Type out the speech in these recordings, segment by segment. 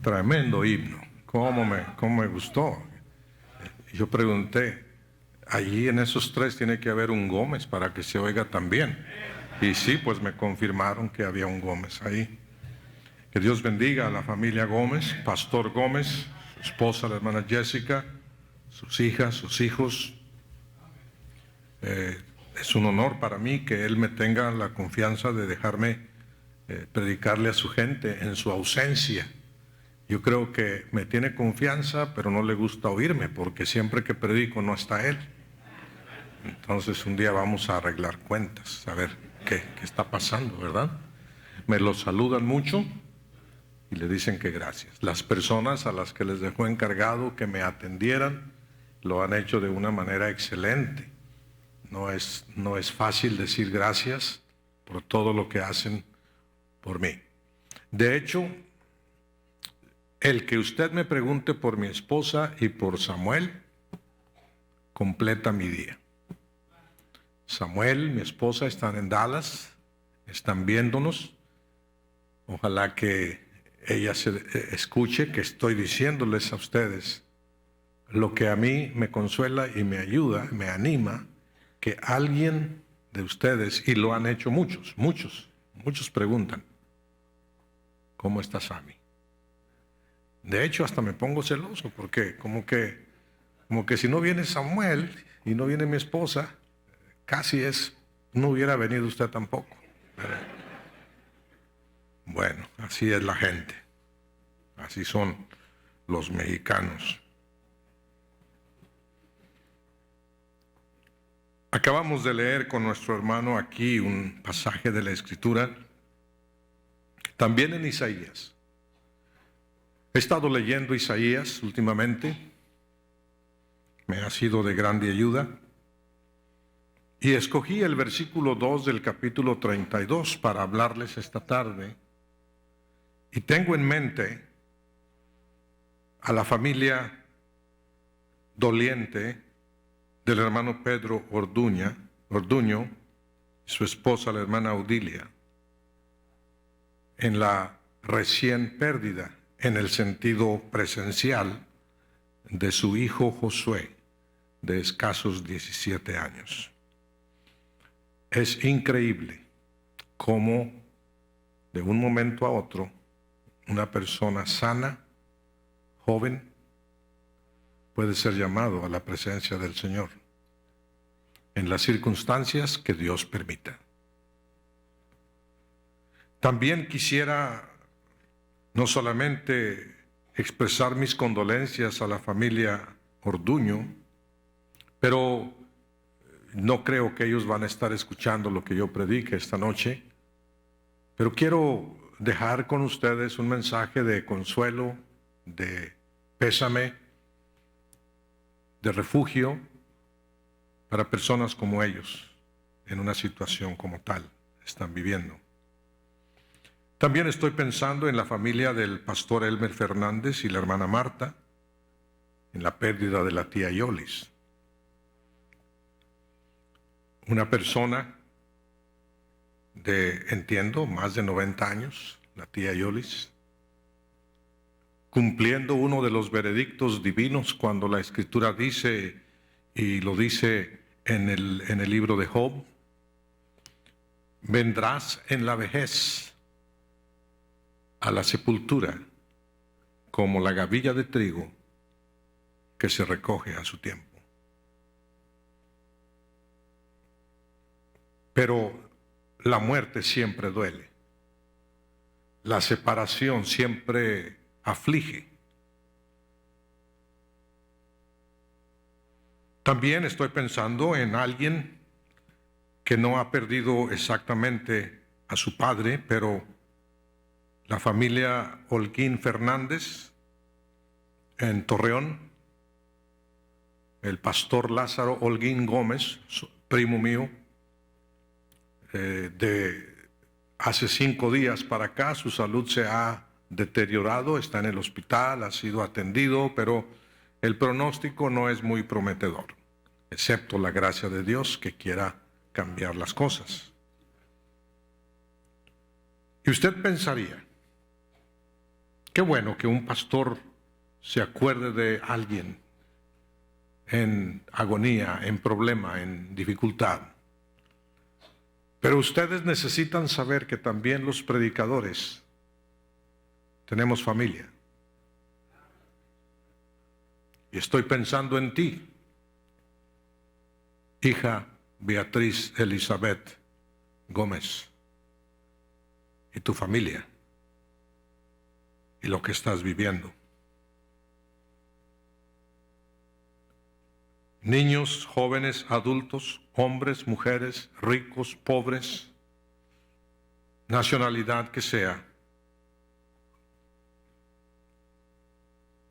Tremendo himno. ¿Cómo me gustó? Yo pregunté, allí en esos tres tiene que haber un Gómez para que se oiga tan bien. Y sí, pues me confirmaron que había un Gómez ahí. Que Dios bendiga a la familia Gómez, Pastor Gómez, su esposa, la hermana Jessica, sus hijas, sus hijos. Es un honor para mí que Él me tenga la confianza de dejarme predicarle a su gente en su ausencia. Yo creo que me tiene confianza, pero no le gusta oírme, porque siempre que predico no está Él. Entonces un día vamos a arreglar cuentas, a ver qué está pasando, ¿verdad? Me lo saludan mucho y le dicen que gracias. Las personas a las que les dejó encargado que me atendieran, lo han hecho de una manera excelente. No es fácil decir gracias por todo lo que hacen por mí. De hecho, el que usted me pregunte por mi esposa y por Samuel, completa mi día. Samuel, mi esposa, están en Dallas, están viéndonos. Ojalá que ella se escuche que estoy diciéndoles a ustedes lo que a mí me consuela y me ayuda, me anima, que alguien de ustedes, y lo han hecho muchos preguntan, ¿cómo está Sammy? De hecho, hasta me pongo celoso, porque como que si no viene Samuel y no viene mi esposa, casi no hubiera venido usted tampoco. Bueno, así es la gente, así son los mexicanos. Acabamos de leer con nuestro hermano aquí un pasaje de la Escritura, también en Isaías. He estado leyendo Isaías últimamente, me ha sido de grande ayuda, y escogí el versículo 2 del capítulo 32 para hablarles esta tarde, y tengo en mente a la familia doliente del hermano Pedro Orduño y su esposa, la hermana Odilia, en la recién pérdida, en el sentido presencial, de su hijo Josué, de escasos 17 años. Es increíble cómo de un momento a otro una persona sana, joven, puede ser llamado a la presencia del Señor en las circunstancias que Dios permita. También quisiera no solamente expresar mis condolencias a la familia Orduño, pero no creo que ellos van a estar escuchando lo que yo predique esta noche, pero quiero dejar con ustedes un mensaje de consuelo, de pésame, de refugio para personas como ellos, en una situación como tal están viviendo. También estoy pensando en la familia del pastor Elmer Fernández y la hermana Marta, en la pérdida de la tía Yolis. Una persona de, entiendo, más de 90 años, la tía Yolis, cumpliendo uno de los veredictos divinos cuando la Escritura dice, y lo dice en el libro de Job, vendrás en la vejez a la sepultura como la gavilla de trigo que se recoge a su tiempo. Pero la muerte siempre duele, la separación siempre aflige. También estoy pensando en alguien que no ha perdido exactamente a su padre, pero la familia Holguín Fernández en Torreón, el pastor Lázaro Holguín Gómez, primo mío, de hace 5 días para acá, su salud se ha deteriorado, está en el hospital, ha sido atendido, pero el pronóstico no es muy prometedor, excepto la gracia de Dios que quiera cambiar las cosas. Y usted pensaría Qué bueno que un pastor se acuerde de alguien en agonía, en problema, en dificultad. Pero ustedes necesitan saber que también los predicadores tenemos familia. Y estoy pensando en ti, hija Beatriz Elizabeth Gómez, y tu familia, y lo que estás viviendo. Niños, jóvenes, adultos, hombres, mujeres, ricos, pobres, nacionalidad que sea,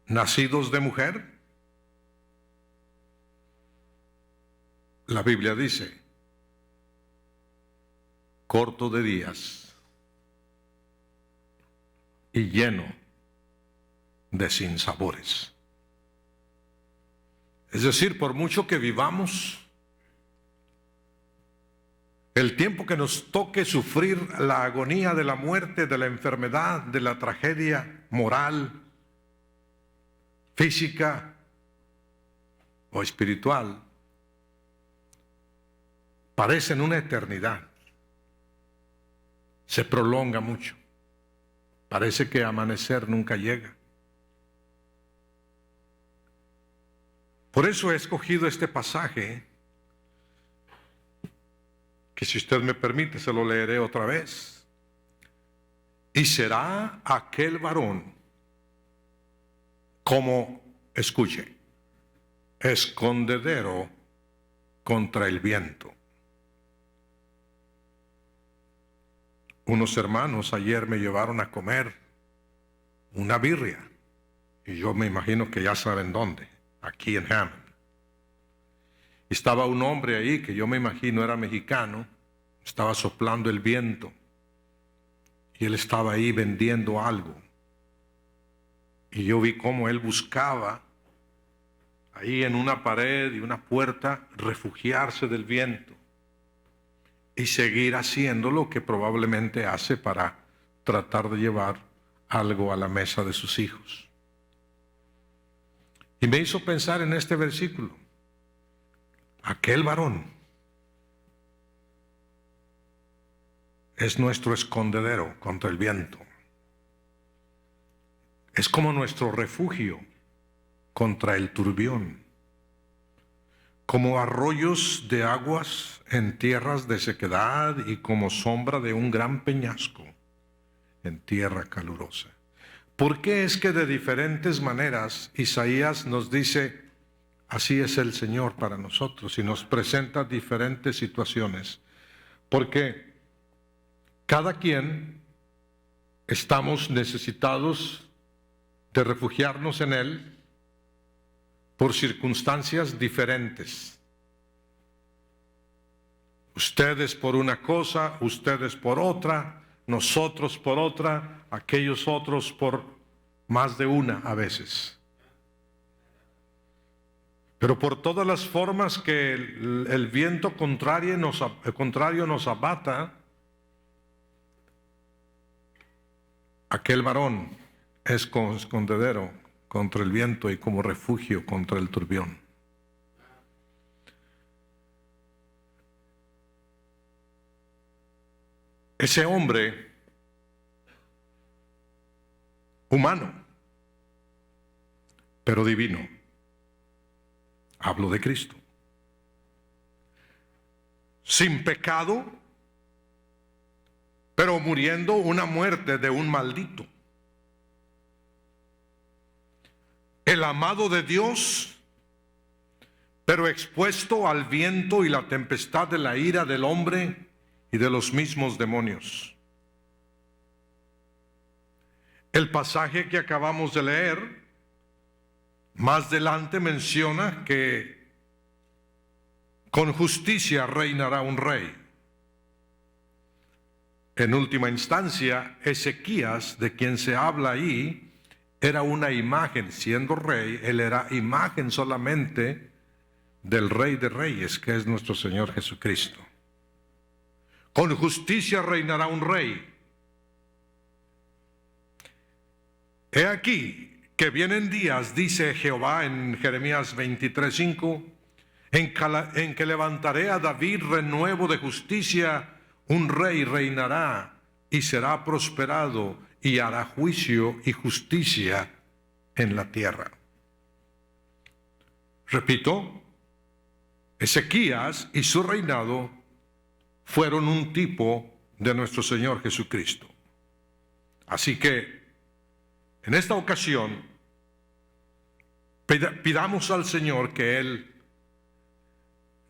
nacidos de mujer. La Biblia dice, corto de días y lleno de sinsabores. Es decir, por mucho que vivamos, el tiempo que nos toque sufrir la agonía de la muerte, de la enfermedad, de la tragedia moral, física o espiritual, parecen una eternidad. Se prolonga mucho. Parece que amanecer nunca llega. Por eso he escogido este pasaje, que si usted me permite se lo leeré otra vez. Y será aquel varón como, escuche, escondedero contra el viento. Unos hermanos ayer me llevaron a comer una birria, y yo me imagino que ya saben dónde, aquí en Hammond. Estaba un hombre ahí que yo me imagino era mexicano, estaba soplando el viento, y él estaba ahí vendiendo algo. Y yo vi cómo él buscaba ahí en una pared y una puerta refugiarse del viento y seguir haciendo lo que probablemente hace para tratar de llevar algo a la mesa de sus hijos. Y me hizo pensar en este versículo. Aquel varón es nuestro escondedero contra el viento. Es como nuestro refugio contra el turbión. Como arroyos de aguas en tierras de sequedad y como sombra de un gran peñasco en tierra calurosa. ¿Por qué es que de diferentes maneras Isaías nos dice, así es el Señor para nosotros, y nos presenta diferentes situaciones? Porque cada quien estamos necesitados de refugiarnos en Él por circunstancias diferentes. Ustedes por una cosa, ustedes por otra, nosotros por otra, aquellos otros por más de una a veces. Pero por todas las formas que el viento contrario nos abata, aquel varón es como escondedero contra el viento y como refugio contra el turbión. Ese hombre humano, pero divino, hablo de Cristo, sin pecado, pero muriendo una muerte de un maldito. El amado de Dios, pero expuesto al viento y la tempestad de la ira del hombre y de los mismos demonios. El pasaje que acabamos de leer, más adelante menciona que con justicia reinará un rey. En última instancia, Ezequías, de quien se habla ahí, era una imagen. Siendo rey, él era imagen solamente del Rey de Reyes, que es nuestro Señor Jesucristo. Con justicia reinará un rey. He aquí que vienen días, dice Jehová en Jeremías 23:5, en que levantaré a David renuevo de justicia, un rey reinará y será prosperado y hará juicio y justicia en la tierra. Repito, Ezequías y su reinado fueron un tipo de nuestro Señor Jesucristo. Así que en esta ocasión pidamos al Señor que Él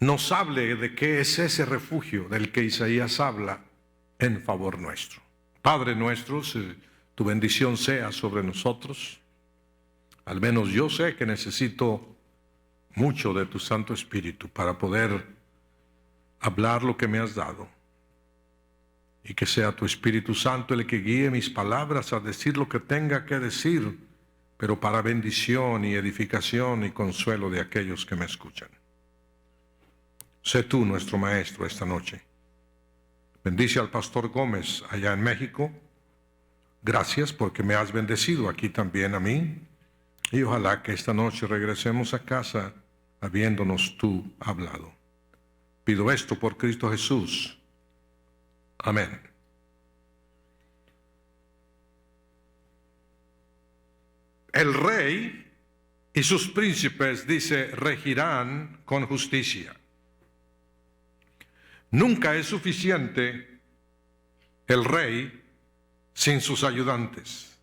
nos hable de qué es ese refugio del que Isaías habla en favor nuestro. Padre nuestro, tu bendición sea sobre nosotros. Al menos yo sé que necesito mucho de tu Santo Espíritu para poder hablar lo que me has dado. Y que sea tu Espíritu Santo el que guíe mis palabras a decir lo que tenga que decir, pero para bendición y edificación y consuelo de aquellos que me escuchan. Sé tú nuestro Maestro esta noche. Bendice al Pastor Gómez allá en México. Gracias porque me has bendecido aquí también a mí. Y ojalá que esta noche regresemos a casa habiéndonos tú hablado. Pido esto por Cristo Jesús. Amén. El rey y sus príncipes, dice, regirán con justicia. Nunca es suficiente el rey sin sus ayudantes.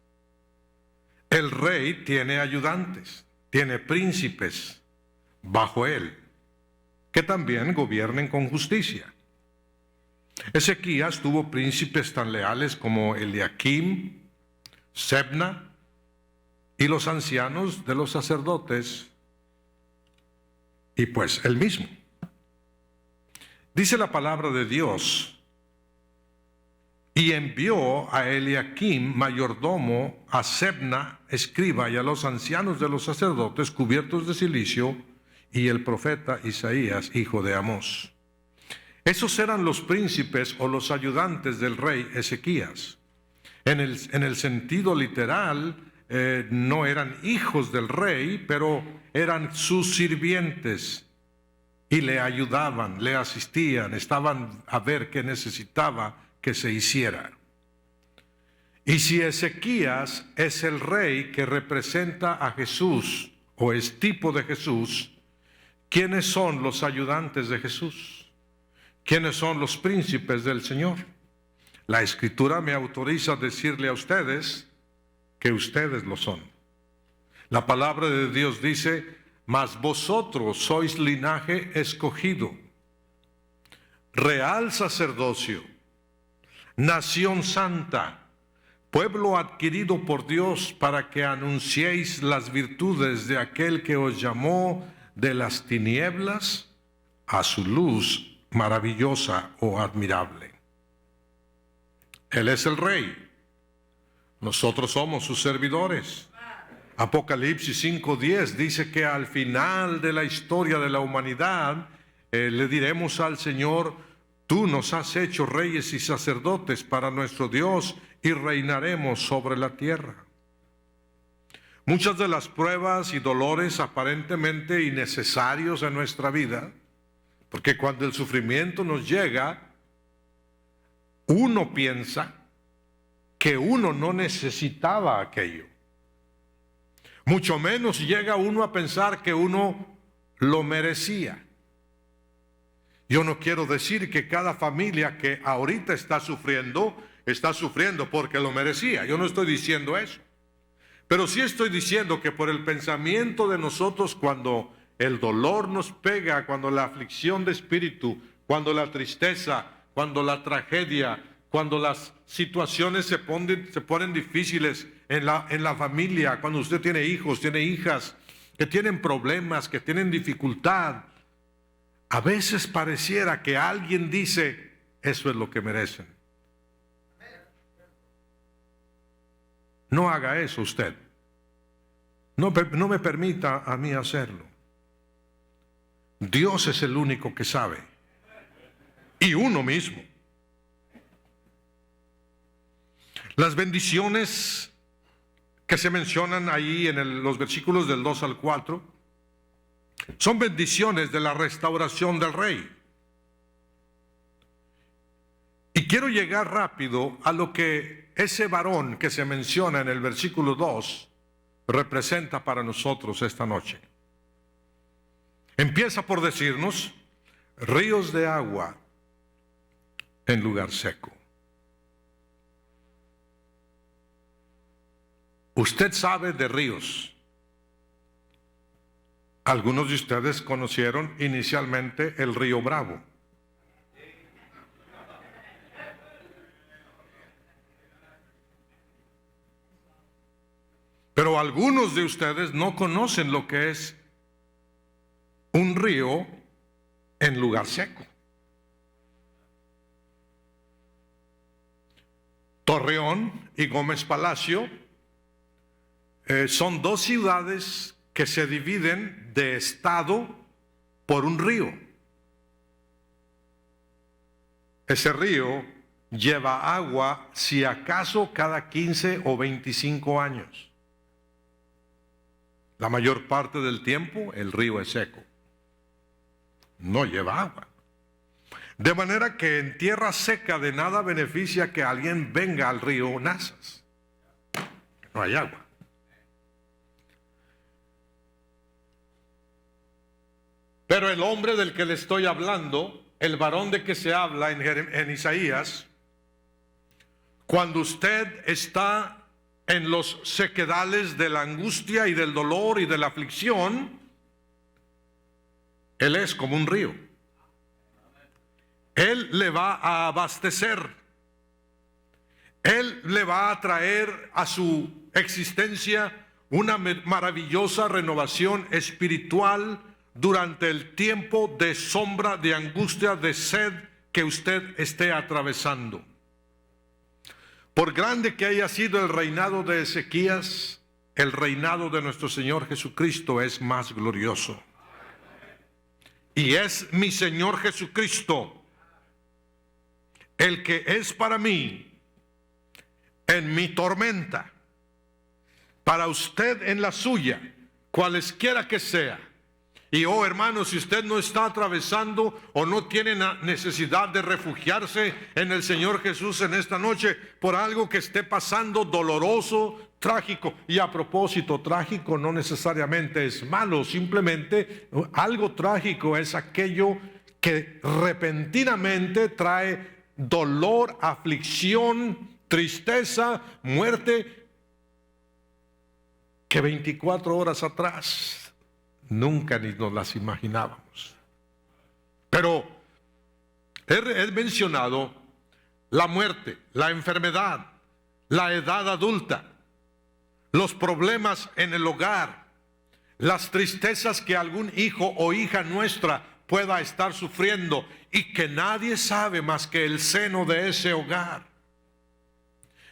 El rey tiene ayudantes, tiene príncipes bajo él, que también gobiernen con justicia. Ezequías tuvo príncipes tan leales como Eliakim, Sebna y los ancianos de los sacerdotes, y pues él mismo. Dice la palabra de Dios, y envió a Eliakim, mayordomo, a Sebna, escriba, y a los ancianos de los sacerdotes cubiertos de cilicio, y el profeta Isaías, hijo de Amós. Esos eran los príncipes o los ayudantes del rey Ezequías. En el sentido literal, no eran hijos del rey, pero eran sus sirvientes y le ayudaban, le asistían, estaban a ver qué necesitaba que se hiciera. Y si Ezequías es el rey que representa a Jesús o es tipo de Jesús, ¿quiénes son los ayudantes de Jesús? ¿Quiénes son los príncipes del Señor? La Escritura me autoriza a decirle a ustedes que ustedes lo son. La palabra de Dios dice, mas vosotros sois linaje escogido, real sacerdocio, nación santa, pueblo adquirido por Dios para que anunciéis las virtudes de aquel que os llamó de las tinieblas a su luz maravillosa o admirable. Él es el rey. Nosotros somos sus servidores. Apocalipsis 5:10 dice que al final de la historia de la humanidad le diremos al Señor, tú nos has hecho reyes y sacerdotes para nuestro Dios y reinaremos sobre la tierra. Muchas de las pruebas y dolores aparentemente innecesarios en nuestra vida, porque cuando el sufrimiento nos llega, uno piensa que uno no necesitaba aquello. Mucho menos llega uno a pensar que uno lo merecía. Yo no quiero decir que cada familia que ahorita está sufriendo porque lo merecía. Yo no estoy diciendo eso. Pero sí estoy diciendo que por el pensamiento de nosotros, cuando el dolor nos pega, cuando la aflicción de espíritu, cuando la tristeza, cuando la tragedia, cuando las situaciones se ponen difíciles en la familia, cuando usted tiene hijos, tiene hijas que tienen problemas, que tienen dificultad, a veces pareciera que alguien dice, eso es lo que merecen. No haga eso usted. No me permita a mí hacerlo. Dios es el único que sabe. Y uno mismo. Las bendiciones que se mencionan ahí en los versículos del 2 al 4 son bendiciones de la restauración del rey. Y quiero llegar rápido a lo que ese varón que se menciona en el versículo 2 representa para nosotros esta noche. Empieza por decirnos: ríos de agua en lugar seco. Usted sabe de ríos. Algunos de ustedes conocieron inicialmente el río Bravo. Pero algunos de ustedes no conocen lo que es un río en lugar seco. Torreón y Gómez Palacio son dos ciudades que se dividen de estado por un río. Ese río lleva agua si acaso cada 15 o 25 años. La mayor parte del tiempo el río es seco. No lleva agua. De manera que en tierra seca de nada beneficia que alguien venga al río Nazas. No hay agua. Pero el hombre del que le estoy hablando, el varón de que se habla en Isaías, cuando usted está en los sequedales de la angustia y del dolor y de la aflicción, él es como un río. Él le va a abastecer. Él le va a traer a su existencia una maravillosa renovación espiritual durante el tiempo de sombra, de angustia, de sed que usted esté atravesando. Por grande que haya sido el reinado de Ezequías, el reinado de nuestro Señor Jesucristo es más glorioso. Y es mi Señor Jesucristo el que es para mí en mi tormenta, para usted en la suya, cualesquiera que sea. Y oh hermano, si usted no está atravesando o no tiene necesidad de refugiarse en el Señor Jesús en esta noche por algo que esté pasando doloroso, trágico, y a propósito, trágico no necesariamente es malo, simplemente algo trágico es aquello que repentinamente trae dolor, aflicción, tristeza, muerte, que 24 horas atrás nunca ni nos las imaginábamos. Pero he mencionado la muerte, la enfermedad, la edad adulta, los problemas en el hogar, las tristezas que algún hijo o hija nuestra pueda estar sufriendo y que nadie sabe más que el seno de ese hogar.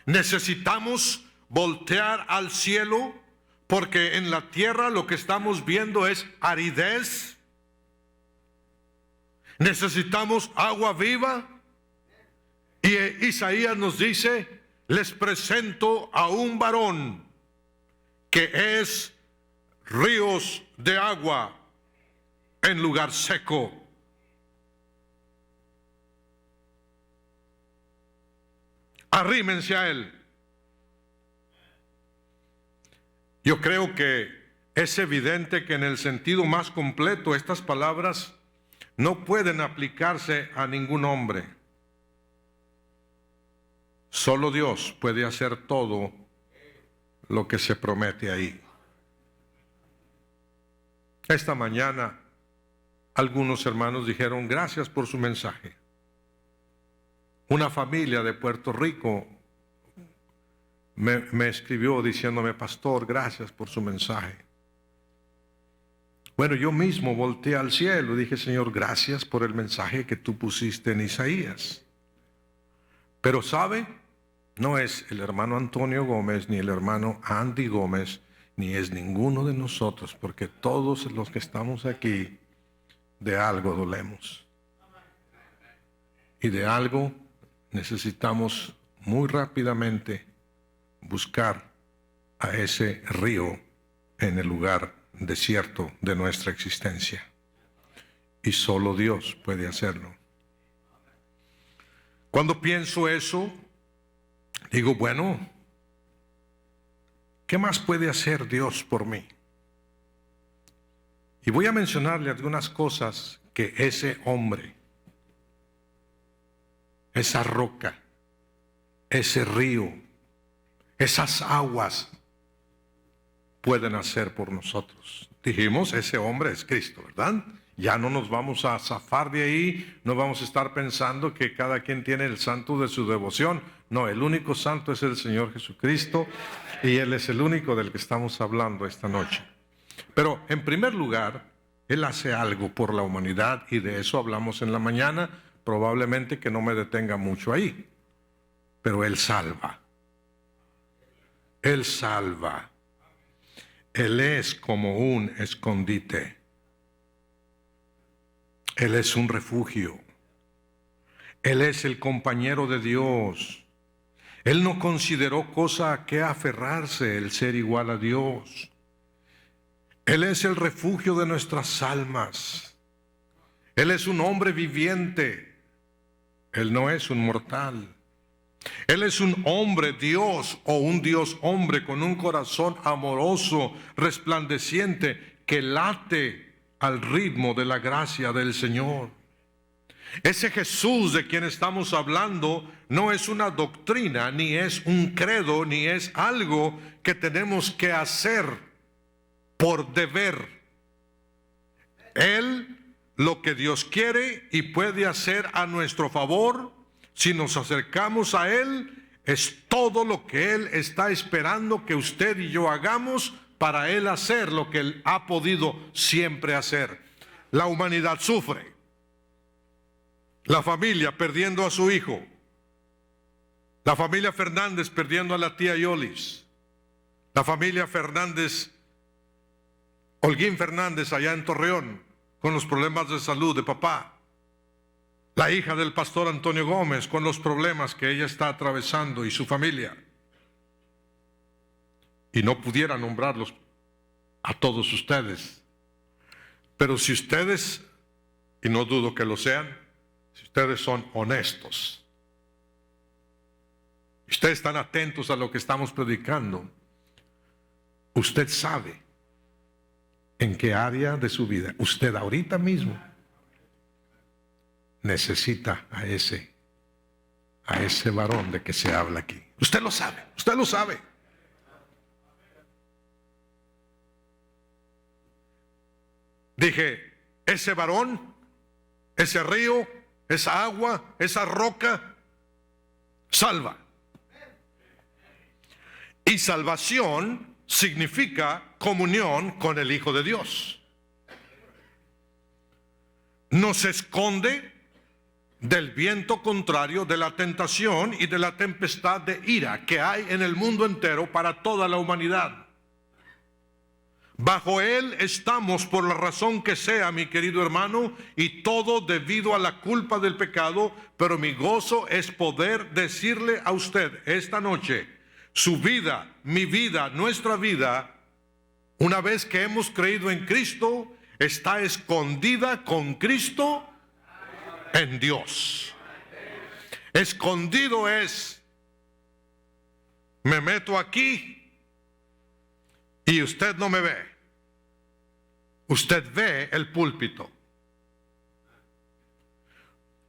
Necesitamos voltear al cielo, porque en la tierra lo que estamos viendo es aridez. Necesitamos agua viva. Y Isaías nos dice: les presento a un varón que es ríos de agua en lugar seco. Arrímense a él. Yo creo que es evidente que en el sentido más completo estas palabras no pueden aplicarse a ningún hombre. Solo Dios puede hacer todo lo que se promete ahí. Esta mañana algunos hermanos dijeron: gracias por su mensaje. Una familia de Puerto Rico me escribió diciéndome: pastor, gracias por su mensaje. Bueno, yo mismo volteé al cielo y dije: Señor, gracias por el mensaje que tú pusiste en Isaías. Pero ¿sabe? No es el hermano Antonio Gómez, ni el hermano Andy Gómez, ni es ninguno de nosotros, porque todos los que estamos aquí de algo dolemos. Y de algo necesitamos muy rápidamente buscar a ese río en el lugar desierto de nuestra existencia. Y solo Dios puede hacerlo. Cuando pienso eso, digo, bueno, ¿qué más puede hacer Dios por mí? Y voy a mencionarle algunas cosas que ese hombre, esa roca, ese río, esas aguas pueden hacer por nosotros. Dijimos, ese hombre es Cristo, ¿verdad? Ya no nos vamos a zafar de ahí, no vamos a estar pensando que cada quien tiene el santo de su devoción. No, el único santo es el Señor Jesucristo y Él es el único del que estamos hablando esta noche. Pero en primer lugar, Él hace algo por la humanidad y de eso hablamos en la mañana, probablemente que no me detenga mucho ahí. Pero Él salva. Él salva. Él es como un escondite. Él es un refugio. Él es el compañero de Dios. Él no consideró cosa a que aferrarse el ser igual a Dios. Él es el refugio de nuestras almas. Él es un hombre viviente. Él no es un mortal. Él es un hombre Dios o un Dios hombre con un corazón amoroso, resplandeciente, que late al ritmo de la gracia del Señor. Ese Jesús de quien estamos hablando no es una doctrina, ni es un credo, ni es algo que tenemos que hacer por deber. Él, lo que Dios quiere y puede hacer a nuestro favor, si nos acercamos a Él, es todo lo que Él está esperando que usted y yo hagamos para Él hacer lo que Él ha podido siempre hacer. La humanidad sufre. La familia perdiendo a su hijo. La familia Fernández perdiendo a la tía Yolis. La familia Fernández, Holguín Fernández allá en Torreón, con los problemas de salud de papá. La hija del pastor Antonio Gómez con los problemas que ella está atravesando y su familia. Y no pudiera nombrarlos a todos ustedes. Pero si ustedes, y no dudo que lo sean, si ustedes son honestos, ustedes están atentos a lo que estamos predicando, usted sabe en qué área de su vida usted ahorita mismo necesita a ese varón de que se habla aquí. Usted lo sabe, usted lo sabe. Dije, ese varón, ese río, esa agua, esa roca, salva. Y salvación significa comunión con el Hijo de Dios. Nos esconde del viento contrario, de la tentación y de la tempestad de ira que hay en el mundo entero para toda la humanidad. Bajo Él estamos por la razón que sea, mi querido hermano, y todo debido a la culpa del pecado, pero mi gozo es poder decirle a usted esta noche, su vida, mi vida, nuestra vida, una vez que hemos creído en Cristo, está escondida con Cristo en Dios. Escondido es, me meto aquí y usted no me ve. Usted ve el púlpito.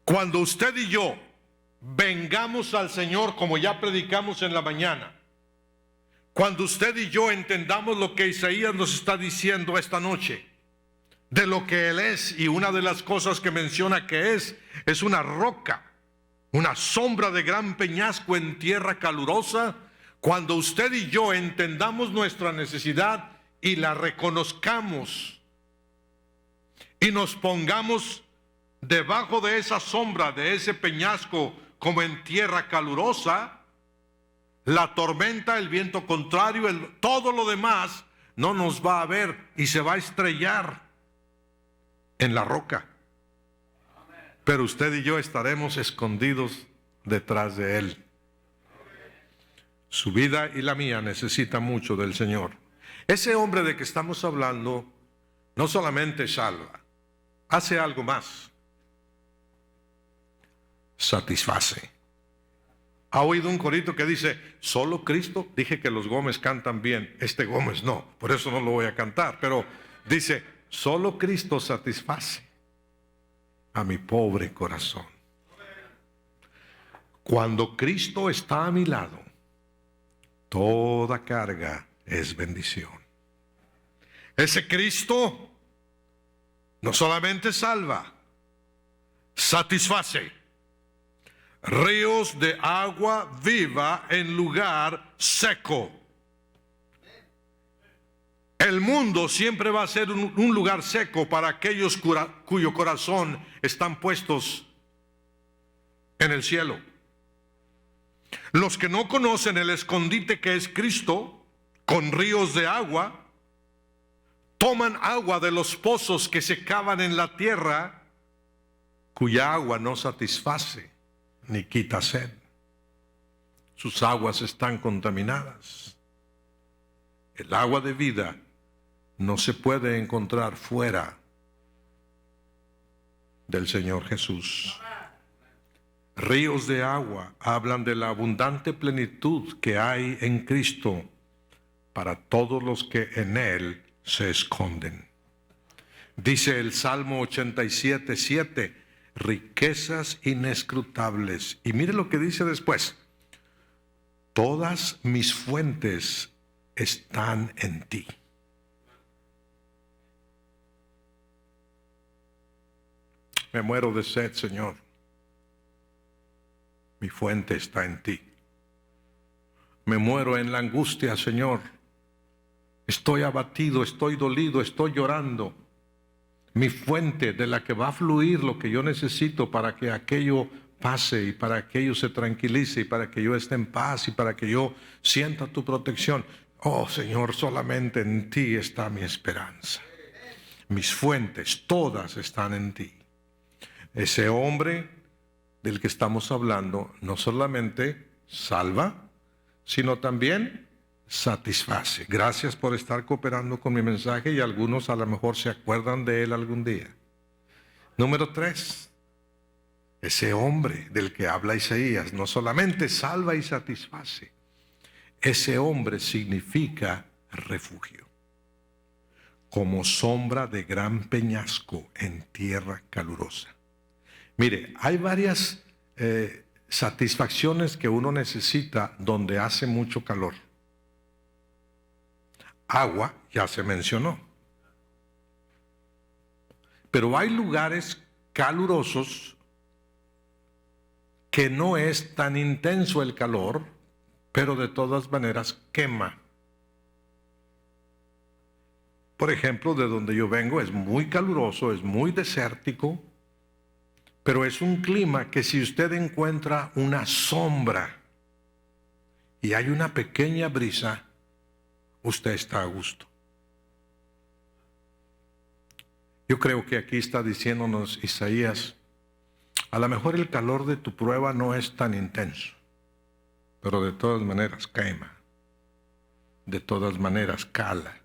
Cuando usted y yo vengamos al Señor, como ya predicamos en la mañana, cuando usted y yo entendamos lo que Isaías nos está diciendo esta noche, de lo que Él es, y una de las cosas que menciona que es una roca, una sombra de gran peñasco en tierra calurosa. Cuando usted y yo entendamos nuestra necesidad y la reconozcamos y nos pongamos debajo de esa sombra, de ese peñasco, como en tierra calurosa, la tormenta, el viento contrario, todo lo demás no nos va a ver y se va a estrellar en la roca. Pero usted y yo estaremos escondidos detrás de Él. Su vida y la mía necesitan mucho del Señor. Ese hombre de que estamos hablando no solamente salva, hace algo más. Satisface. ¿Ha oído un corito que dice, solo Cristo? Dije que los Gómez cantan bien, este Gómez no, por eso no lo voy a cantar, pero dice, solo Cristo satisface a mi pobre corazón. Cuando Cristo está a mi lado, toda carga es bendición. Ese Cristo no solamente salva, satisface. Ríos de agua viva en lugar seco. El mundo siempre va a ser un lugar seco para aquellos cuyo corazón están puestos en el cielo. Los que no conocen el escondite que es Cristo, con ríos de agua, toman agua de los pozos que se cavan en la tierra, cuya agua no satisface ni quita sed. Sus aguas están contaminadas. El agua de vida no se puede encontrar fuera del Señor Jesús. Ríos de agua hablan de la abundante plenitud que hay en Cristo para todos los que en Él se esconden. Dice el Salmo 87:7, riquezas inescrutables. Y mire lo que dice después: todas mis fuentes están en ti. Me muero de sed, Señor. Mi fuente está en ti. Me muero en la angustia, Señor. Estoy abatido, estoy dolido, estoy llorando. Mi fuente de la que va a fluir lo que yo necesito para que aquello pase y para que aquello se tranquilice y para que yo esté en paz y para que yo sienta tu protección. Oh, Señor, solamente en ti está mi esperanza. Mis fuentes todas están en ti. Ese hombre del que estamos hablando no solamente salva, sino también satisface. Gracias por estar cooperando con mi mensaje y algunos a lo mejor se acuerdan de él algún día. Número 3, ese hombre del que habla Isaías no solamente salva y satisface, ese hombre significa refugio, como sombra de gran peñasco en tierra calurosa. Mire, hay varias satisfacciones que uno necesita donde hace mucho calor. Agua, ya se mencionó. Pero hay lugares calurosos que no es tan intenso el calor, pero de todas maneras quema. Por ejemplo, de donde yo vengo es muy caluroso, es muy desértico, pero es un clima que si usted encuentra una sombra y hay una pequeña brisa, usted está a gusto. Yo creo que aquí está diciéndonos Isaías, a lo mejor el calor de tu prueba no es tan intenso, pero de todas maneras quema, de todas maneras cala,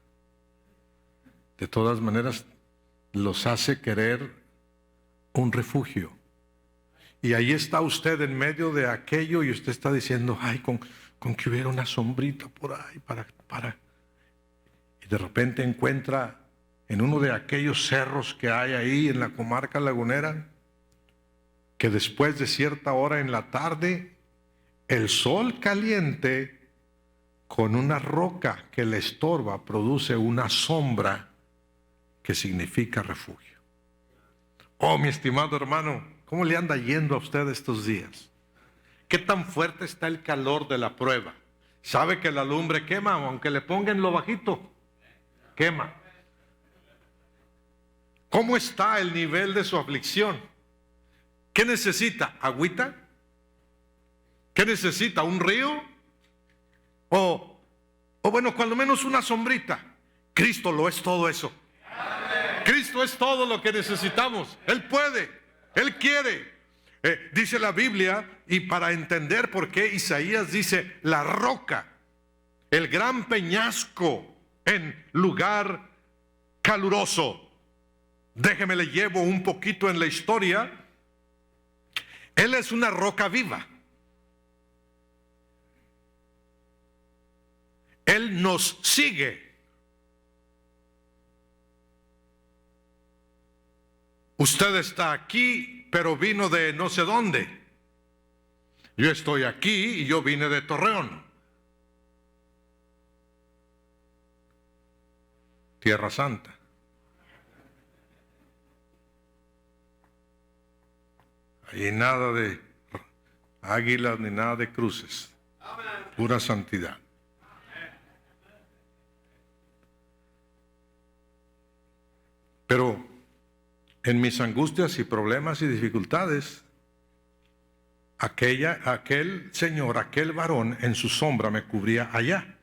de todas maneras los hace querer un refugio. Y ahí está usted en medio de aquello y usted está diciendo, ay, con que hubiera una sombrita por ahí para. Y de repente encuentra en uno de aquellos cerros que hay ahí en la comarca lagunera, que después de cierta hora en la tarde, el sol caliente con una roca que le estorba produce una sombra que significa refugio. Oh, mi estimado hermano, ¿cómo le anda yendo a usted estos días? ¿Qué tan fuerte está el calor de la prueba? ¿Sabe que la lumbre quema, aunque le pongan lo bajito? Quema. ¿Cómo está el nivel de su aflicción? ¿Qué necesita? ¿Agüita? ¿Qué necesita? ¿Un río? O bueno, cuando menos una sombrita. Cristo lo es todo eso. Cristo es todo lo que necesitamos. Él puede, Él quiere. Dice la Biblia, y para entender por qué Isaías dice la roca, el gran peñasco en lugar caluroso. Déjeme le llevo un poquito en la historia. Él es una roca viva. Él nos sigue. Usted está aquí, pero vino de no sé dónde. Yo estoy aquí y yo vine de Torreón. Tierra Santa. Ahí nada de águilas ni nada de cruces. Pura santidad. Pero en mis angustias y problemas y dificultades, aquel señor, aquel varón en su sombra me cubría allá.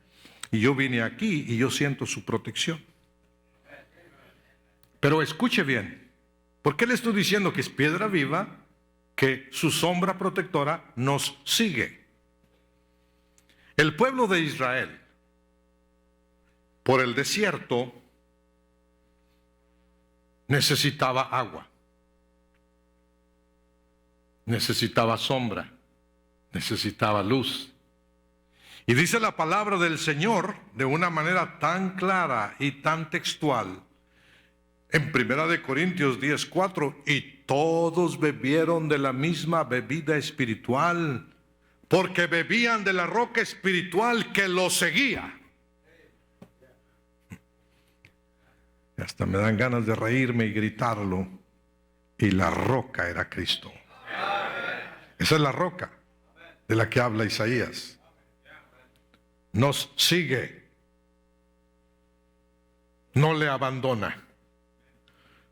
Y yo vine aquí y yo siento su protección. Pero escuche bien, ¿por qué le estoy diciendo que es piedra viva? Que su sombra protectora nos sigue. El pueblo de Israel, por el desierto, necesitaba agua, necesitaba sombra, necesitaba luz. Y dice la palabra del Señor de una manera tan clara y tan textual en 1 Corintios 10:4, y todos bebieron de la misma bebida espiritual, porque bebían de la roca espiritual que los seguía. Y hasta me dan ganas de reírme y gritarlo. Y la roca era Cristo. Esa es la roca de la que habla Isaías. Nos sigue. No le abandona.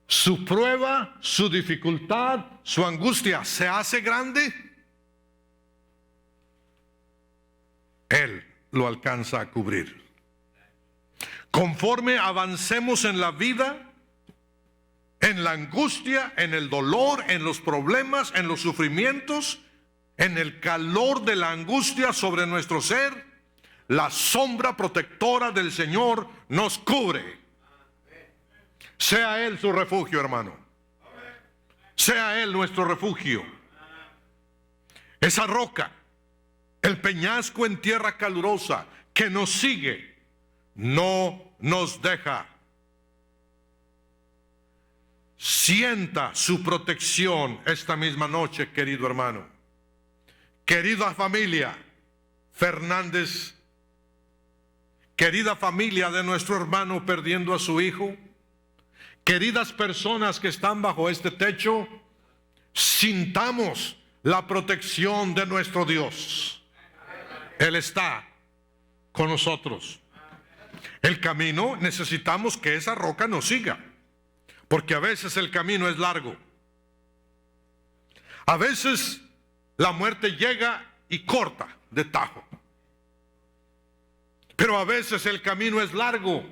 Su prueba, su dificultad, su angustia se hace grande. Él lo alcanza a cubrir. Conforme avancemos en la vida, en la angustia, en el dolor, en los problemas, en los sufrimientos, en el calor de la angustia sobre nuestro ser, la sombra protectora del Señor nos cubre. Sea Él su refugio, hermano. Sea Él nuestro refugio. Esa roca, el peñasco en tierra calurosa que nos sigue, no nos deja. Sienta su protección esta misma noche, querido hermano. Querida familia Fernández, querida familia de nuestro hermano perdiendo a su hijo, queridas personas que están bajo este techo, sintamos la protección de nuestro Dios. Él está con nosotros. El camino, necesitamos que esa roca nos siga, porque a veces el camino es largo. A veces la muerte llega y corta de tajo, pero a veces el camino es largo.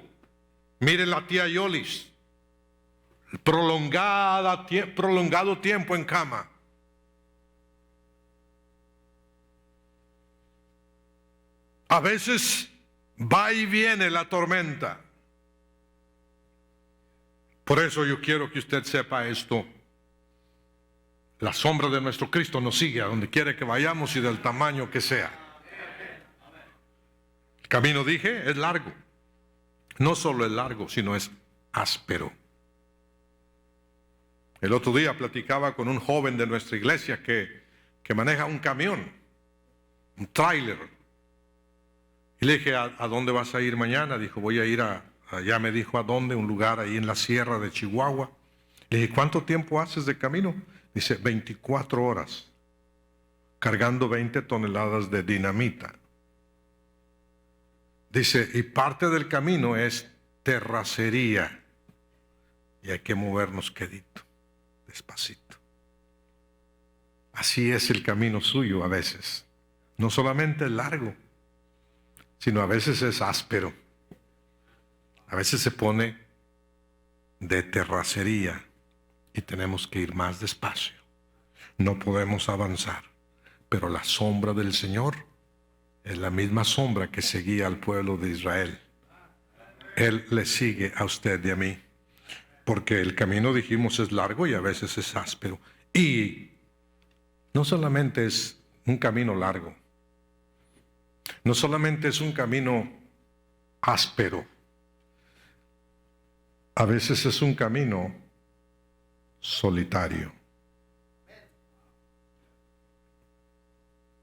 Mire la tía Yolis, prolongado tiempo en cama. A veces va y viene la tormenta. Por eso yo quiero que usted sepa esto. La sombra de nuestro Cristo nos sigue a donde quiera que vayamos y del tamaño que sea. El camino, dije, es largo. No solo es largo, sino es áspero. El otro día platicaba con un joven de nuestra iglesia que maneja un camión, un tráiler. Y le dije, ¿a dónde vas a ir mañana? Dijo, voy a ir allá me dijo a dónde, un lugar ahí en la sierra de Chihuahua. Le dije, ¿cuánto tiempo haces de camino? Dice, 24 horas, cargando 20 toneladas de dinamita. Dice, y parte del camino es terracería. Y hay que movernos quedito, despacito. Así es el camino suyo a veces. No solamente es largo, sino a veces es áspero. A veces se pone de terracería y tenemos que ir más despacio. no podemos avanzar. Pero la sombra del Señor es la misma sombra que seguía al pueblo de Israel. Él le sigue a usted y a mí. Porque el camino, dijimos, es largo y a veces es áspero. Y no solamente es un camino largo, no solamente es un camino áspero, a veces es un camino solitario.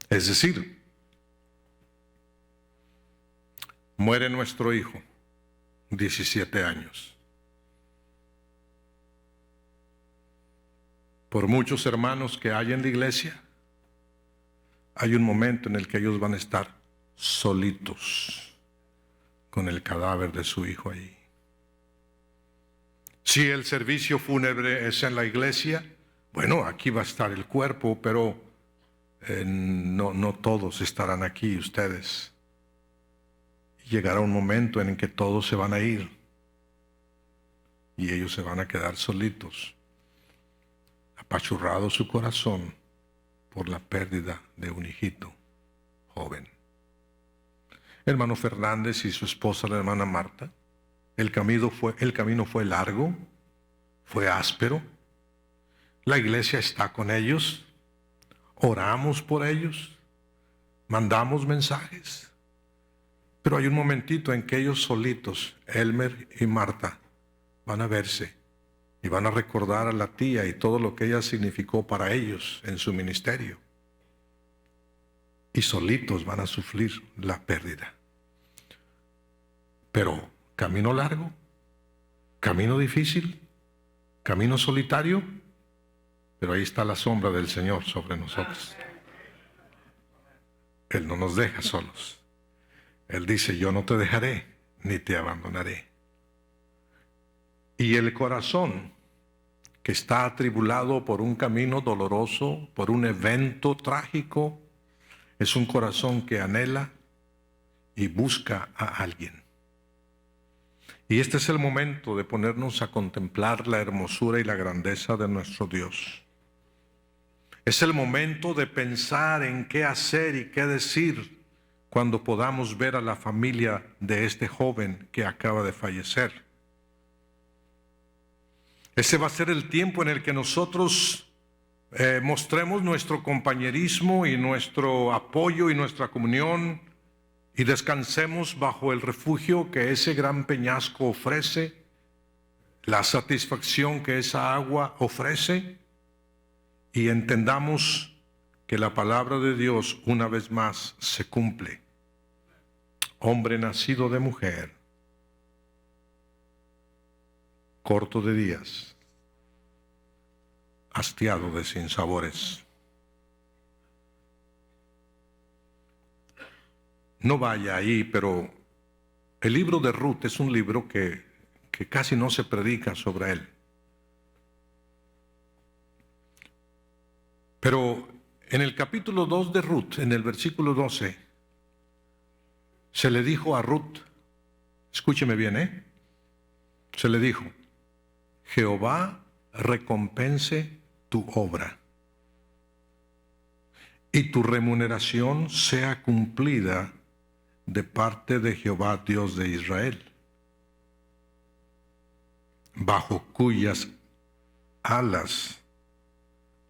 Es decir, muere nuestro hijo, 17 años. Por muchos hermanos que hay en la iglesia, hay un momento en el que ellos van a estar solitos con el cadáver de su hijo ahí. Si el servicio fúnebre es en la iglesia, bueno, aquí va a estar el cuerpo, pero no todos estarán aquí, ustedes. Llegará un momento en el que todos se van a ir y ellos se van a quedar solitos, apachurrado su corazón por la pérdida de un hijito joven. Hermano Fernández y su esposa, la hermana Marta, el camino fue largo, fue áspero. La iglesia está con ellos, oramos por ellos, mandamos mensajes, pero hay un momentito en que ellos solitos, Elmer y Marta, van a verse y van a recordar a la tía y todo lo que ella significó para ellos en su ministerio. Y solitos van a sufrir la pérdida. Pero camino largo, camino difícil, camino solitario, pero ahí está la sombra del Señor sobre nosotros. Él no nos deja solos. Él dice, yo no te dejaré ni te abandonaré. Y el corazón que está atribulado por un camino doloroso, por un evento trágico, es un corazón que anhela y busca a alguien. Y este es el momento de ponernos a contemplar la hermosura y la grandeza de nuestro Dios. Es el momento de pensar en qué hacer y qué decir cuando podamos ver a la familia de este joven que acaba de fallecer. Ese va a ser el tiempo en el que nosotros mostremos nuestro compañerismo y nuestro apoyo y nuestra comunión y descansemos bajo el refugio que ese gran peñasco ofrece, la satisfacción que esa agua ofrece, y entendamos que la palabra de Dios una vez más se cumple. Hombre nacido de mujer, corto de días, hastiado de sinsabores. No vaya ahí, pero el libro de Ruth es un libro que casi no se predica sobre él. Pero en el capítulo 2 de Ruth, en el versículo 12, se le dijo a Ruth, escúcheme bien, se le dijo, Jehová recompense tu obra y tu remuneración sea cumplida de parte de Jehová Dios de Israel, bajo cuyas alas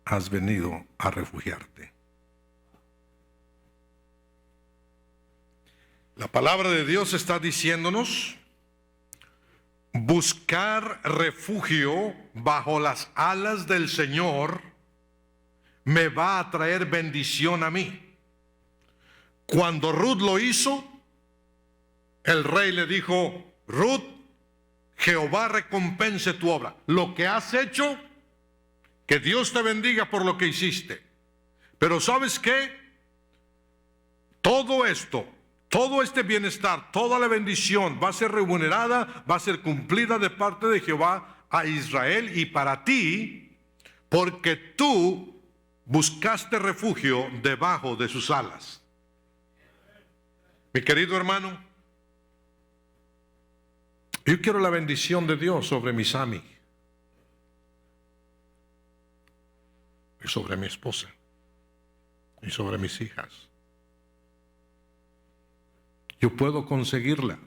has venido a refugiarte. La palabra de Dios está diciéndonos, buscar refugio bajo las alas del Señor me va a traer bendición a mí. Cuando Ruth lo hizo, el rey le dijo, Ruth, Jehová recompense tu obra. Lo que has hecho, que Dios te bendiga por lo que hiciste. Pero ¿sabes qué? Todo esto, todo este bienestar, toda la bendición va a ser remunerada, va a ser cumplida de parte de Jehová a Israel y para ti, porque tú buscaste refugio debajo de sus alas. Mi querido hermano, yo quiero la bendición de Dios sobre mi Sami. y sobre mi esposa y sobre mis hijas. Yo puedo conseguirla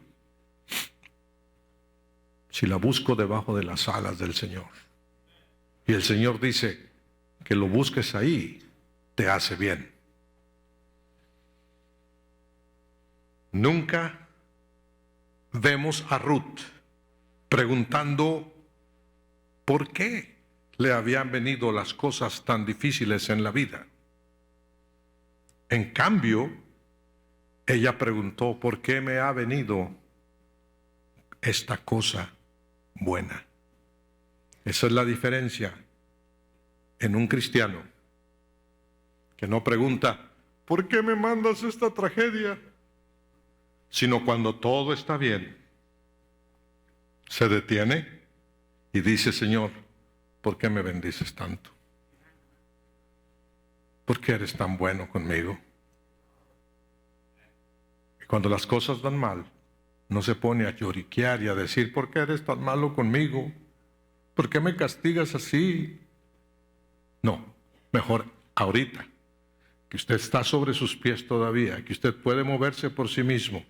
si la busco debajo de las alas del Señor. Y el Señor dice que lo busques ahí, te hace bien. Nunca vemos a Ruth preguntando por qué le habían venido las cosas tan difíciles en la vida. En cambio, ella preguntó, ¿por qué me ha venido esta cosa buena? Esa es la diferencia en un cristiano que no pregunta, ¿por qué me mandas esta tragedia? Sino cuando todo está bien, se detiene y dice, Señor, ¿por qué me bendices tanto? ¿Por qué eres tan bueno conmigo? Y cuando las cosas van mal, no se pone a lloriquear y a decir, ¿por qué eres tan malo conmigo? ¿Por qué me castigas así? No, mejor ahorita, que usted está sobre sus pies todavía, que usted puede moverse por sí mismo,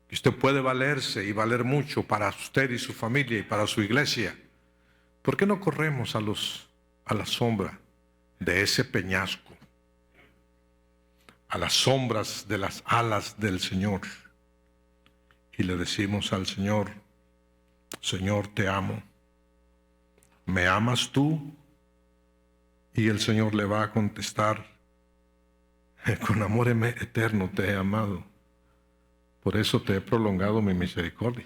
que usted puede valerse y valer mucho para usted y su familia y para su iglesia. ¿Por qué no corremos a la sombra de ese peñasco, a las sombras de las alas del Señor? Y le decimos al Señor, Señor, te amo. ¿Me amas tú? Y el Señor le va a contestar, con amor eterno te he amado. Por eso te he prolongado mi misericordia.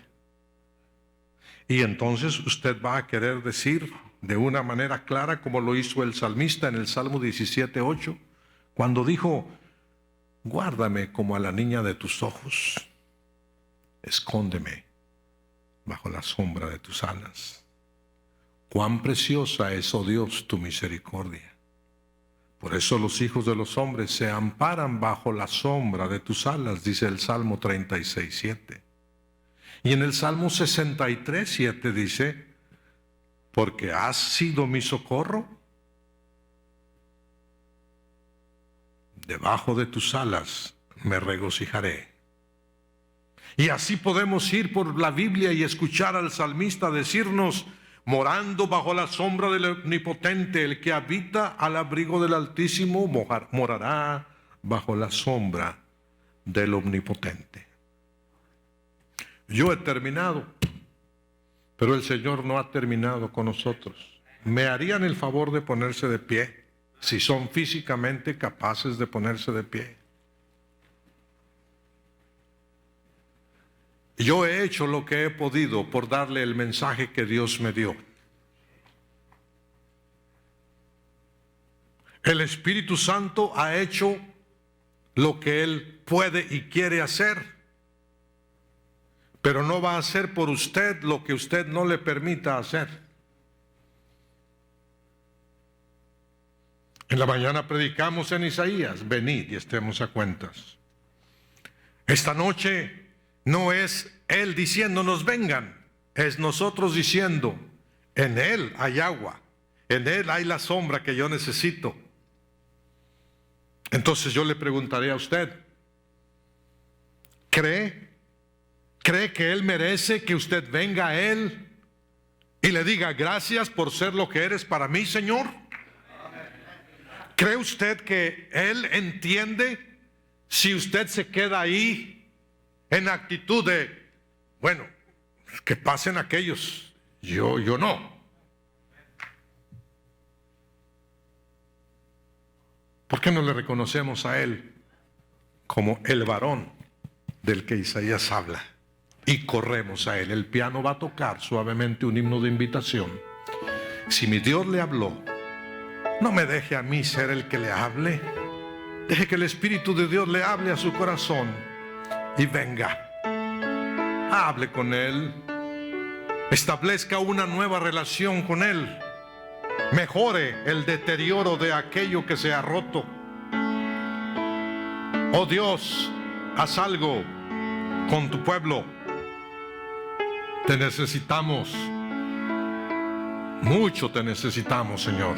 Y entonces usted va a querer decir de una manera clara, como lo hizo el salmista en el Salmo 17:8, cuando dijo, guárdame como a la niña de tus ojos, escóndeme bajo la sombra de tus alas. Cuán preciosa es, oh Dios, tu misericordia. Por eso los hijos de los hombres se amparan bajo la sombra de tus alas, dice el Salmo 36:7. Y en el Salmo 63:7 dice, porque has sido mi socorro, debajo de tus alas me regocijaré. Y así podemos ir por la Biblia y escuchar al salmista decirnos, morando bajo la sombra del Omnipotente, el que habita al abrigo del Altísimo morará bajo la sombra del Omnipotente. Yo he terminado, pero el Señor no ha terminado con nosotros. ¿Me harían el favor de ponerse de pie, si son físicamente capaces de ponerse de pie? Yo he hecho lo que he podido por darle el mensaje que Dios me dio. El Espíritu Santo ha hecho lo que Él puede y quiere hacer, pero no va a hacer por usted lo que usted no le permita hacer. En la mañana predicamos en Isaías, venid y estemos a cuentas. Esta noche no es Él diciéndonos vengan, es nosotros diciendo, en Él hay agua, en Él hay la sombra que yo necesito. Entonces yo le preguntaré a usted, ¿cree que Él merece que usted venga a Él y le diga gracias por ser lo que eres para mí, Señor? ¿Cree usted que Él entiende si usted se queda ahí en actitud de, bueno, que pasen aquellos, yo no? ¿Por qué no le reconocemos a Él como el varón del que Isaías habla? Y corremos a Él. El piano va a tocar suavemente un himno de invitación. Si mi Dios le habló, no me deje a mí ser el que le hable. Deje que el Espíritu de Dios le hable a su corazón. Y venga, hable con Él, establezca una nueva relación con Él, mejore el deterioro de aquello que se ha roto. Oh Dios, haz algo con tu pueblo. Te necesitamos, mucho te necesitamos, Señor.